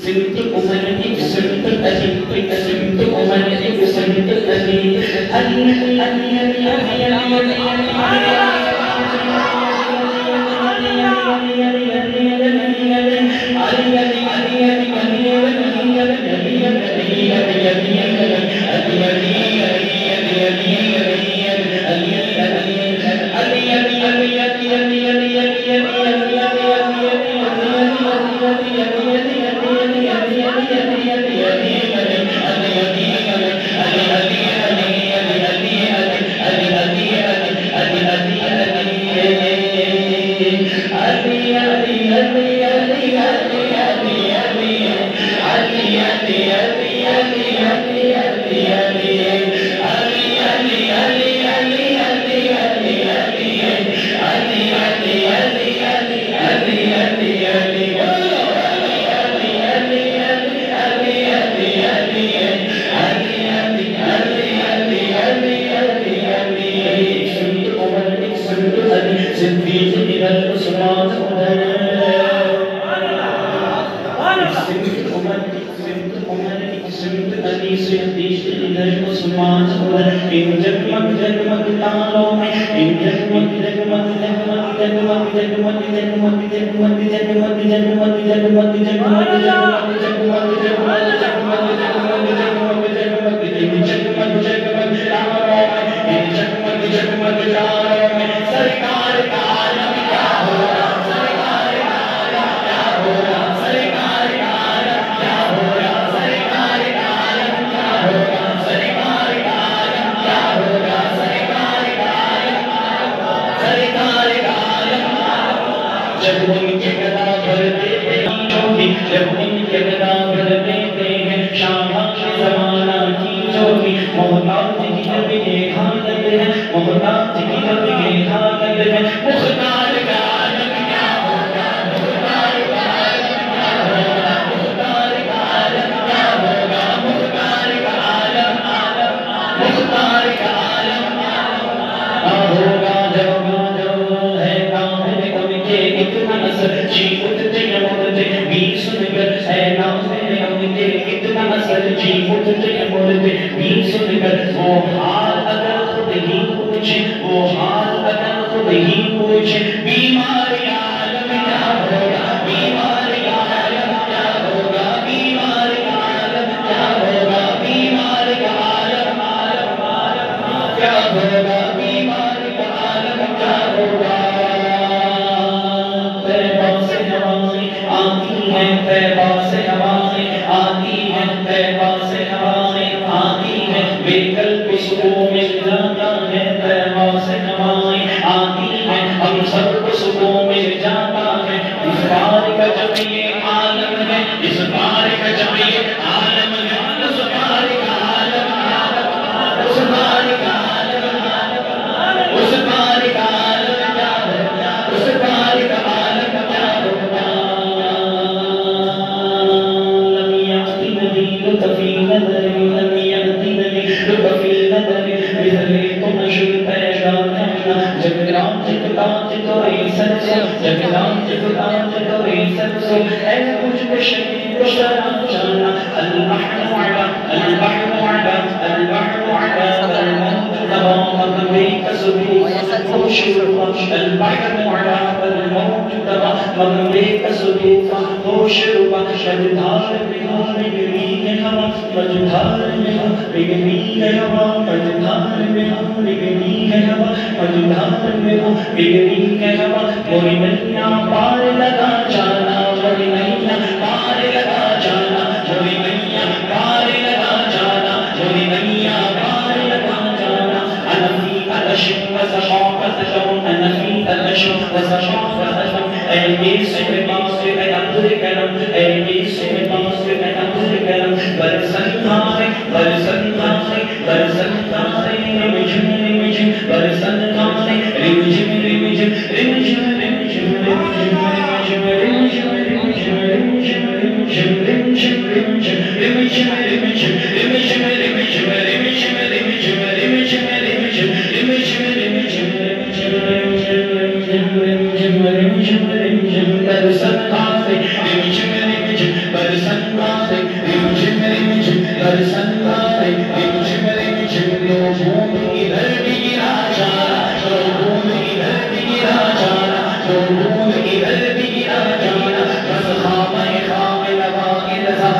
سمت أمني سمت أبي سمت أمني سمت أبي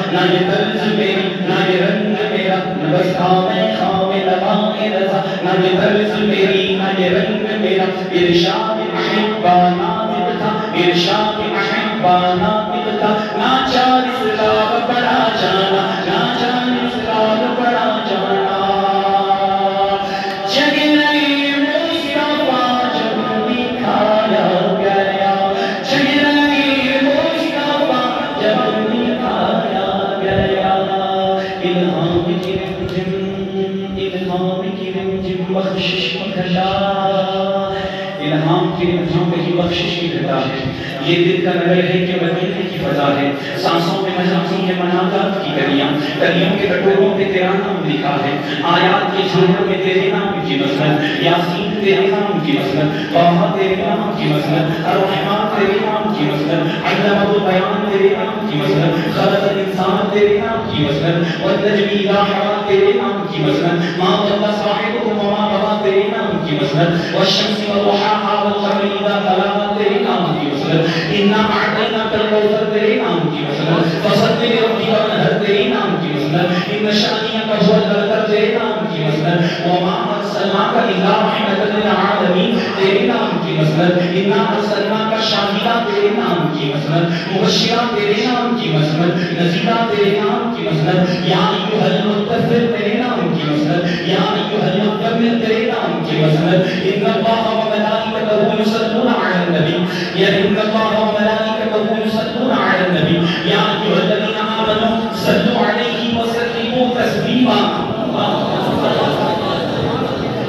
نہ یہ طرز میری نہ یہ رنگ میرا نہ بس خام لبائے رضا نہ یہ طرز میری نہ یہ رنگ میرا ارشاد احبا ناطق تھا ارشاد احبا ناطق تھا نہ چالیس لاکھ بڑا جانا نہ چالیس لاکھ بڑا جانا الہام کی رمضان پہ ہی بخشش کی گھٹا ہے یہ دل کا نگر ہے کہ مدینے کی فضا ہے سانسوں میں مجازی ہے مناجات کی گلیاں گلیوں کے کٹوروں پہ تیرا نام لکھا ہے آیات کے جھولوں میں تیرے نام کی مسند یاسین تیرے نام کی مسند طٰہٰ تیرے نام کی مسند الرحمن تیرے نام کی مسند علم البیان تیرے نام کی مسند خلق الانسان تیرے نام کی مسند والنجم اذا ہوا تیرے نام کی مسند ما ضل صاحبكم وما غوى تیرے نام کی مسند والشمس وضحاها والقمر اذا تلاها تیرے نام کی مسند انا اعطیناک الکوثر تیرے نام کی مسند فصل لربک وانحر تیرے نام کی مسند ان شانئک هو الابتر تیرے نام کی مسند وما ارسلناک الا رحمة للعالمین تیرے نام کی مسند انا ارسلناک شاملا تیرے نام کی مسند مبشرا تیرے نام کی مسند نذیرا تیرے نام کی مسند یا ایھا المدثر تیرے نام کی مسند یا ایھا المزمل تیرے نام کی مسند ان اللہ وملائکتہ یصلون علی النبی یا ان اللہ وملائکتہ یصلون علی النبی یا ایھا الذین آمنوا صلوا علیہ وسلموا تسلیما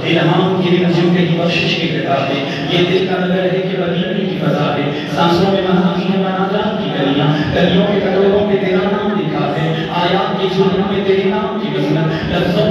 الہام کی رمضان پہ ہی بخشش کی گھٹا ہے یہ دل کا نگر ہے کہ مدینے کی فضا ہے سانسوں میں مہاتی ہے مناجات کی گلیاں گلیوں کے کٹوروں پہ تیرا نام لکھا ہے آیات کے جھولوں میں تیرے نام کی مسند لفظوں